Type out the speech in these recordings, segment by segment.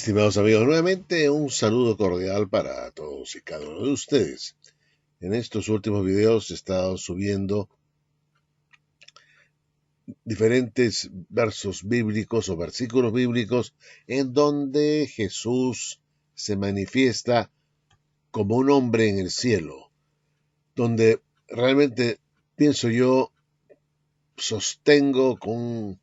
Estimados amigos, nuevamente un saludo cordial para todos y cada uno de ustedes. En estos últimos videos he estado subiendo diferentes versos bíblicos o versículos bíblicos en donde Jesús se manifiesta como un hombre en el cielo, donde realmente pienso yo, sostengo con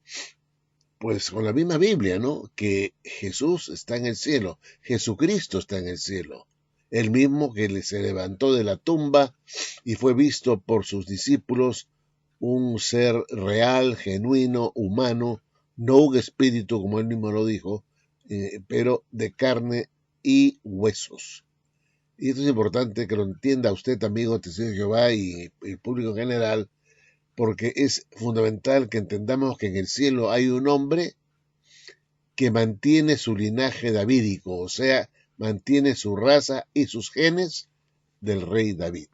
la misma Biblia, ¿no? Que Jesús está en el cielo, Jesucristo está en el cielo, el mismo que se levantó de la tumba y fue visto por sus discípulos, un ser real, genuino, humano, no un espíritu, como él mismo lo dijo, pero de carne y huesos. Y esto es importante que lo entienda usted, amigo testigo de Jehová y el público en general, porque es fundamental que entendamos que en el cielo hay un hombre que mantiene su linaje davídico, o sea, mantiene su raza y sus genes del rey David,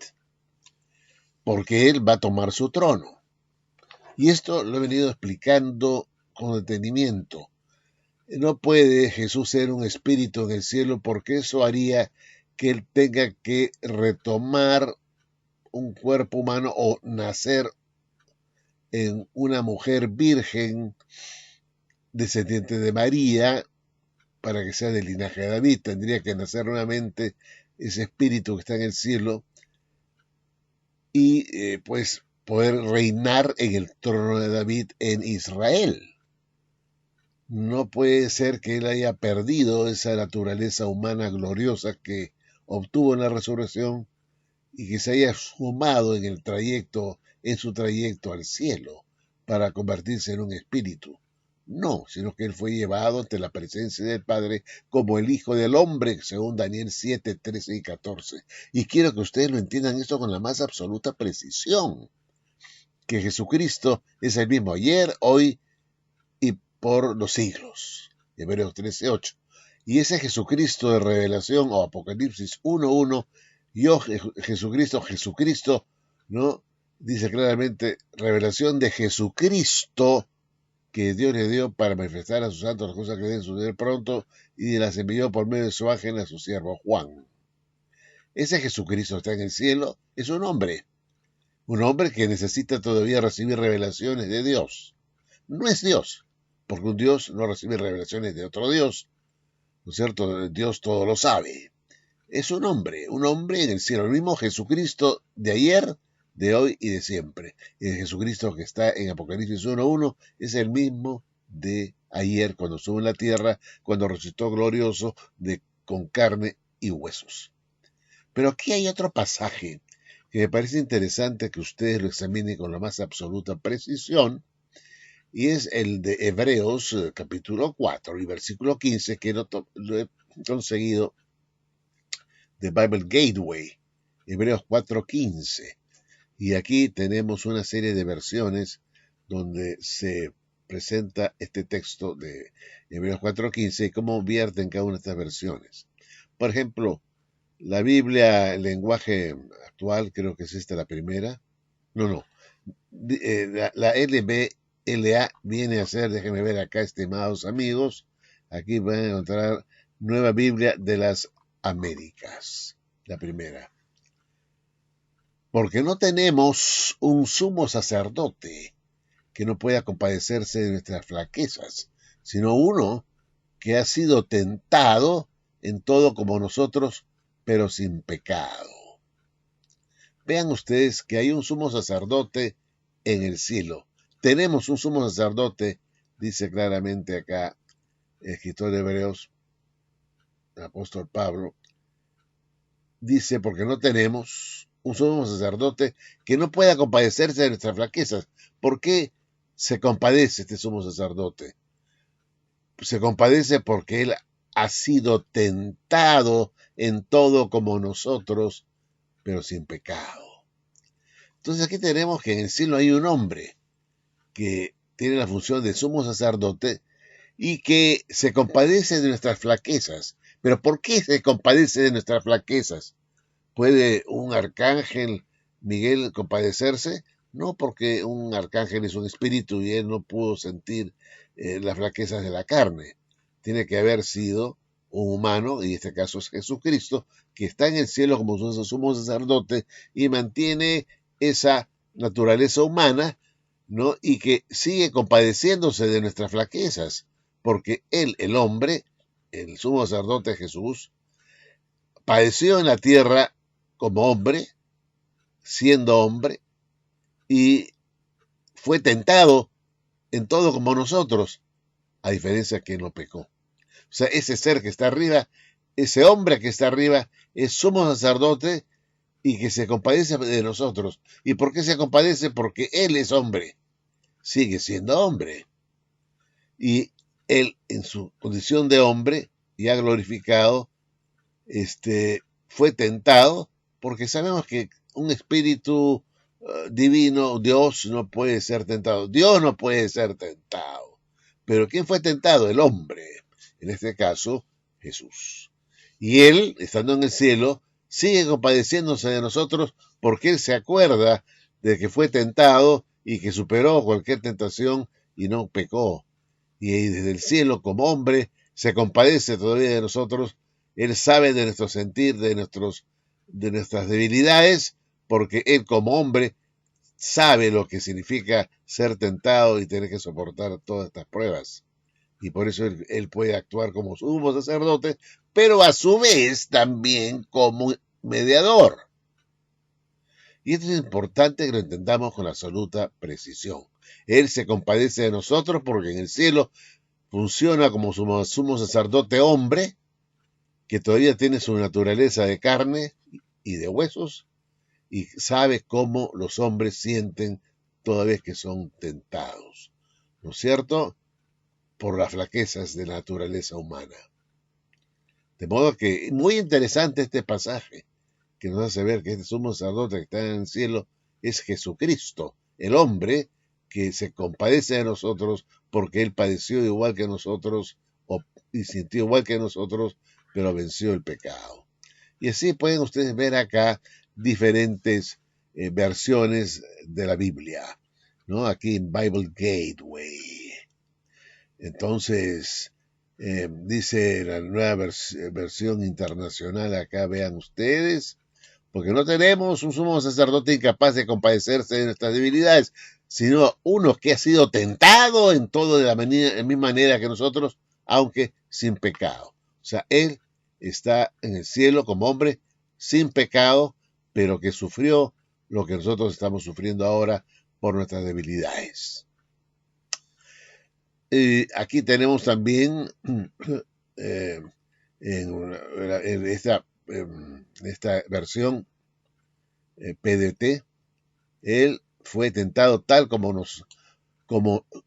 porque él va a tomar su trono. Y esto lo he venido explicando con detenimiento. No puede Jesús ser un espíritu en el cielo porque eso haría que él tenga que retomar un cuerpo humano o nacer en una mujer virgen descendiente de María para que sea del linaje de David. Tendría que nacer nuevamente ese espíritu que está en el cielo y pues poder reinar en el trono de David en Israel. No puede ser que él haya perdido esa naturaleza humana gloriosa que obtuvo en la resurrección y que se haya sumado en su trayecto al cielo para convertirse en un espíritu. No, sino que él fue llevado ante la presencia del Padre como el Hijo del Hombre, según Daniel 7, 13 y 14. Y quiero que ustedes lo entiendan esto con la más absoluta precisión, que Jesucristo es el mismo ayer, hoy y por los siglos. Hebreos 13, 8. Y ese Jesucristo de revelación o Apocalipsis 1:1, yo Jesucristo, ¿no? Dice claramente, revelación de Jesucristo que Dios le dio para manifestar a sus santos las cosas que deben suceder pronto y las envió por medio de su ángel a su siervo Juan. Ese Jesucristo está en el cielo, es un hombre que necesita todavía recibir revelaciones de Dios. No es Dios, porque un Dios no recibe revelaciones de otro Dios, ¿no es cierto? Dios todo lo sabe. Es un hombre en el cielo, el mismo Jesucristo de ayer, de hoy y de siempre. Y el Jesucristo que está en Apocalipsis 1:1 es el mismo de ayer, cuando estuvo en la tierra, cuando resucitó glorioso con carne y huesos. Pero aquí hay otro pasaje que me parece interesante que ustedes lo examinen con la más absoluta precisión, y es el de Hebreos capítulo 4 y versículo 15, que lo he conseguido de Bible Gateway, Hebreos 4:15. Y aquí tenemos una serie de versiones donde se presenta este texto de Hebreos 4:15 y cómo vierte en cada una de estas versiones. Por ejemplo, la Biblia, el lenguaje actual, creo que es esta la primera. No. La LBLA viene a ser, déjenme ver acá, estimados amigos, aquí van a encontrar Nueva Biblia de las Américas, la primera. Porque no tenemos un sumo sacerdote que no pueda compadecerse de nuestras flaquezas, sino uno que ha sido tentado en todo como nosotros, pero sin pecado. Vean ustedes que hay un sumo sacerdote en el cielo. Tenemos un sumo sacerdote, dice claramente acá el escritor de Hebreos, el apóstol Pablo, dice, porque no tenemos un sumo sacerdote que no pueda compadecerse de nuestras flaquezas. ¿Por qué se compadece este sumo sacerdote? Se compadece porque él ha sido tentado en todo como nosotros, pero sin pecado. Entonces aquí tenemos que en el cielo hay un hombre que tiene la función de sumo sacerdote y que se compadece de nuestras flaquezas. ¿Pero por qué se compadece de nuestras flaquezas? ¿Puede un arcángel Miguel compadecerse? No, porque un arcángel es un espíritu y él no pudo sentir las flaquezas de la carne. Tiene que haber sido un humano, y en este caso es Jesucristo, que está en el cielo como sumo sacerdote y mantiene esa naturaleza humana, ¿no? Y que sigue compadeciéndose de nuestras flaquezas, porque él, el hombre, el sumo sacerdote Jesús, padeció en la tierra como hombre, siendo hombre, y fue tentado en todo como nosotros, a diferencia que no pecó. O sea, ese ser que está arriba, ese hombre que está arriba, es sumo sacerdote y que se compadece de nosotros. ¿Y por qué se compadece? Porque él es hombre, sigue siendo hombre. Y él, en su condición de hombre, ya glorificado, fue tentado, porque sabemos que un espíritu divino, Dios, no puede ser tentado. Dios no puede ser tentado. Pero ¿quién fue tentado? El hombre. En este caso, Jesús. Y él, estando en el cielo, sigue compadeciéndose de nosotros porque él se acuerda de que fue tentado y que superó cualquier tentación y no pecó. Y desde el cielo, como hombre, se compadece todavía de nosotros. Él sabe de nuestro sentir, de nuestras debilidades, porque él como hombre sabe lo que significa ser tentado y tener que soportar todas estas pruebas. Y por eso él puede actuar como sumo sacerdote, pero a su vez también como mediador. Y esto es importante que lo entendamos con absoluta precisión. Él se compadece de nosotros porque en el cielo funciona como sumo sacerdote hombre, que todavía tiene su naturaleza de carne y de huesos, y sabe cómo los hombres sienten toda vez que son tentados, ¿no es cierto?, por las flaquezas de la naturaleza humana. De modo que muy interesante este pasaje, que nos hace ver que este sumo sacerdote que está en el cielo es Jesucristo, el hombre que se compadece de nosotros porque él padeció igual que nosotros y sintió igual que nosotros, pero venció el pecado. Y así pueden ustedes ver acá diferentes versiones de la Biblia, ¿no? Aquí en Bible Gateway. Entonces, dice la nueva versión internacional, acá vean ustedes, porque no tenemos un sumo sacerdote incapaz de compadecerse de nuestras debilidades, sino uno que ha sido tentado en todo de la misma manera que nosotros, aunque sin pecado. O sea, él está en el cielo como hombre sin pecado, pero que sufrió lo que nosotros estamos sufriendo ahora por nuestras debilidades. Aquí tenemos también en esta versión PDT, él fue tentado como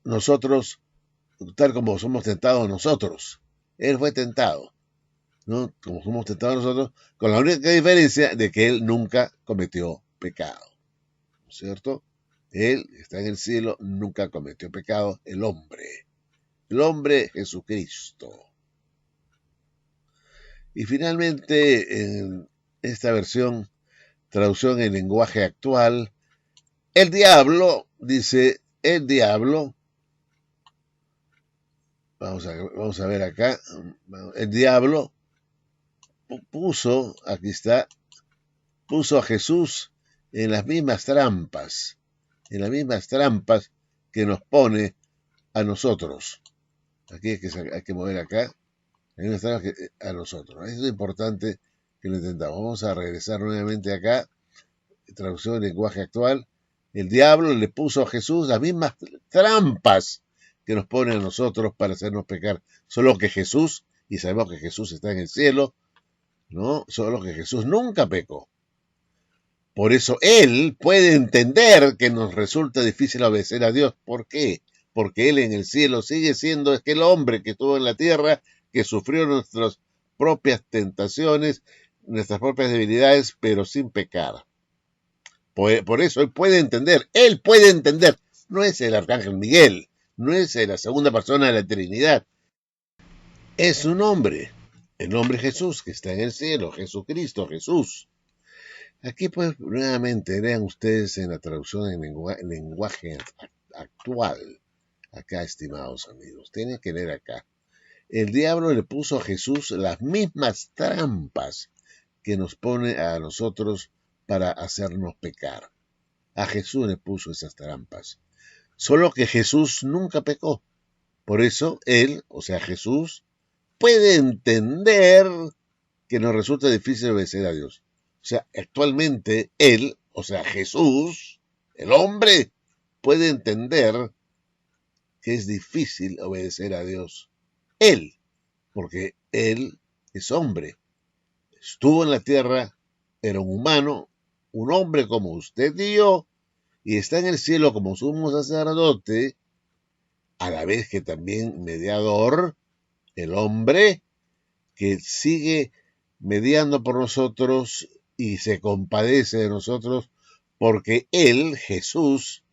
nosotros, tal como somos tentados nosotros. Él fue tentado, ¿no? Como somos tentados nosotros, con la única diferencia de que él nunca cometió pecado, ¿no es cierto? Él está en el cielo, nunca cometió pecado, el hombre Jesucristo. Y finalmente, en esta versión, traducción en lenguaje actual, el diablo, dice, el diablo, vamos a ver acá, el diablo puso, aquí está, puso a Jesús en las mismas trampas que nos pone a nosotros. Aquí hay que mover acá, a nosotros. Eso es importante que lo entendamos. Vamos a regresar nuevamente acá, traducción en lenguaje actual. El diablo le puso a Jesús las mismas trampas que nos pone a nosotros para hacernos pecar. Solo que Jesús, y sabemos que Jesús está en el cielo, ¿no? Solo que Jesús nunca pecó. Por eso él puede entender que nos resulta difícil obedecer a Dios. ¿Por qué? Porque él en el cielo sigue siendo aquel hombre que estuvo en la tierra, que sufrió nuestras propias tentaciones, nuestras propias debilidades, pero sin pecar. Por eso él puede entender. No es el arcángel Miguel, no es la segunda persona de la Trinidad. Es un hombre, el nombre Jesús, que está en el cielo, Jesucristo, Jesús. Aquí pues nuevamente lean ustedes en la traducción en lenguaje actual. Acá, estimados amigos, tienen que leer acá. El diablo le puso a Jesús las mismas trampas que nos pone a nosotros para hacernos pecar. A Jesús le puso esas trampas. Solo que Jesús nunca pecó. Por eso él, o sea Jesús, puede entender que nos resulta difícil obedecer a Dios. O sea, actualmente él, o sea Jesús, el hombre, puede entender que es difícil obedecer a Dios. Él, porque él es hombre. Estuvo en la tierra, era un humano, un hombre como usted y yo, y está en el cielo como sumo sacerdote, a la vez que también mediador, el hombre que sigue mediando por nosotros y se compadece de nosotros, porque él, Jesús,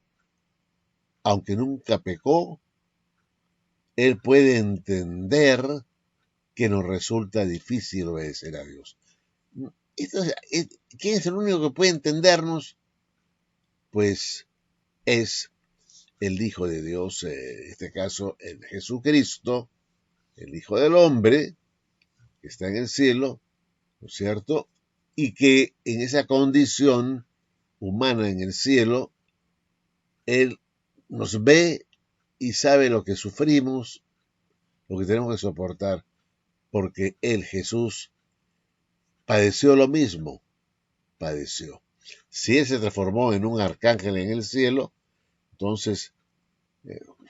aunque nunca pecó, él puede entender que nos resulta difícil obedecer a Dios. Entonces, ¿quién es el único que puede entendernos? Pues es el Hijo de Dios, en este caso el Jesucristo, el Hijo del Hombre, que está en el cielo, ¿no es cierto? Y que en esa condición humana en el cielo, Él nos ve y sabe lo que sufrimos, lo que tenemos que soportar, porque Él, Jesús, padeció lo mismo, padeció. Si Él se transformó en un arcángel en el cielo, entonces,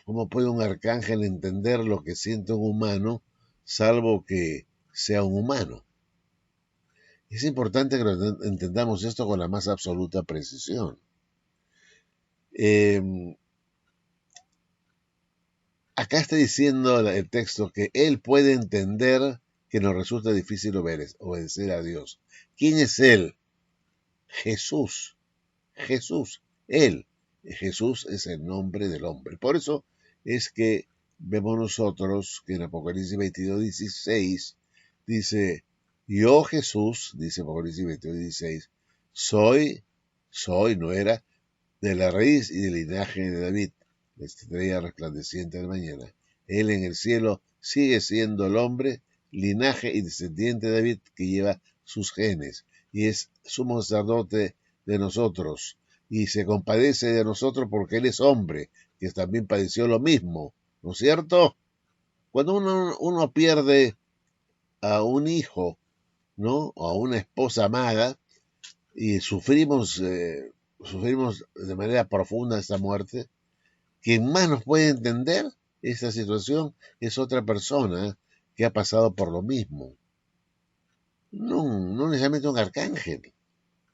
¿cómo puede un arcángel entender lo que siente un humano, salvo que sea un humano? Es importante que entendamos esto con la más absoluta precisión. Acá está diciendo el texto que Él puede entender que nos resulta difícil obedecer a Dios. ¿Quién es Él? Jesús. Jesús. Él. Jesús es el nombre del hombre. Por eso es que vemos nosotros que en Apocalipsis 22:16 dice, yo Jesús, dice Apocalipsis 22:16, soy, no era, de la raíz y del linaje de David, la estrella resplandeciente de mañana. Él en el cielo sigue siendo el hombre, linaje y descendiente de David que lleva sus genes y es sumo sacerdote de nosotros y se compadece de nosotros porque Él es hombre, que también padeció lo mismo, ¿no es cierto? Cuando uno pierde a un hijo, ¿no? O a una esposa amada y sufrimos de manera profunda esta muerte, quien más nos puede entender esta situación es otra persona que ha pasado por lo mismo. No necesariamente un arcángel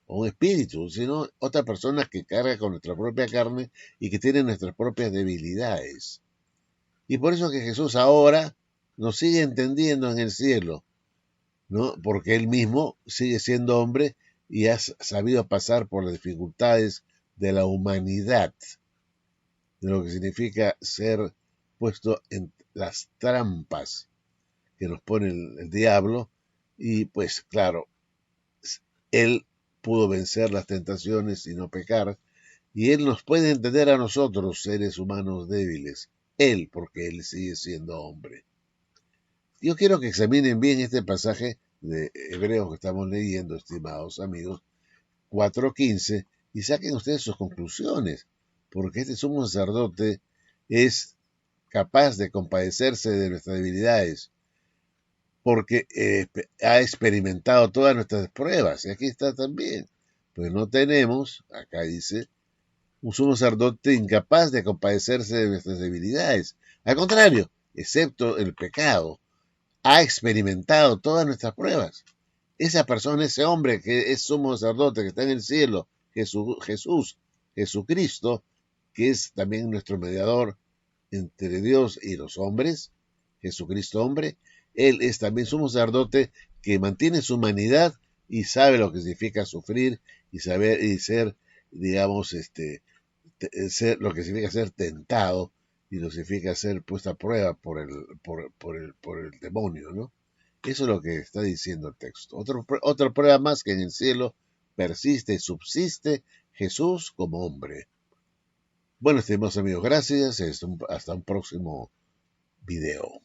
o un espíritu, sino otra persona que carga con nuestra propia carne y que tiene nuestras propias debilidades. Y por eso que Jesús ahora nos sigue entendiendo en el cielo, ¿no? Porque Él mismo sigue siendo hombre y ha sabido pasar por las dificultades de la humanidad, de lo que significa ser puesto en las trampas que nos pone el diablo y pues claro, Él pudo vencer las tentaciones y no pecar y Él nos puede entender a nosotros, seres humanos débiles, Él porque Él sigue siendo hombre. Yo quiero que examinen bien este pasaje de Hebreos que estamos leyendo, estimados amigos, 4:15, y saquen ustedes sus conclusiones, porque este sumo sacerdote es capaz de compadecerse de nuestras debilidades, porque ha experimentado todas nuestras pruebas, y aquí está también. Pues no tenemos, acá dice, un sumo sacerdote incapaz de compadecerse de nuestras debilidades. Al contrario, excepto el pecado, ha experimentado todas nuestras pruebas. Esa persona, ese hombre que es sumo sacerdote, que está en el cielo, Jesucristo, que es también nuestro mediador entre Dios y los hombres, Jesucristo hombre, Él es también sumo sacerdote que mantiene su humanidad y sabe lo que significa sufrir y saber y ser, digamos, ser lo que significa ser tentado y lo que significa ser puesto a prueba por el demonio, ¿no? Eso es lo que está diciendo el texto. Otra prueba más que en el cielo persiste y subsiste Jesús como hombre. Bueno, estimados amigos, gracias. Hasta un próximo video.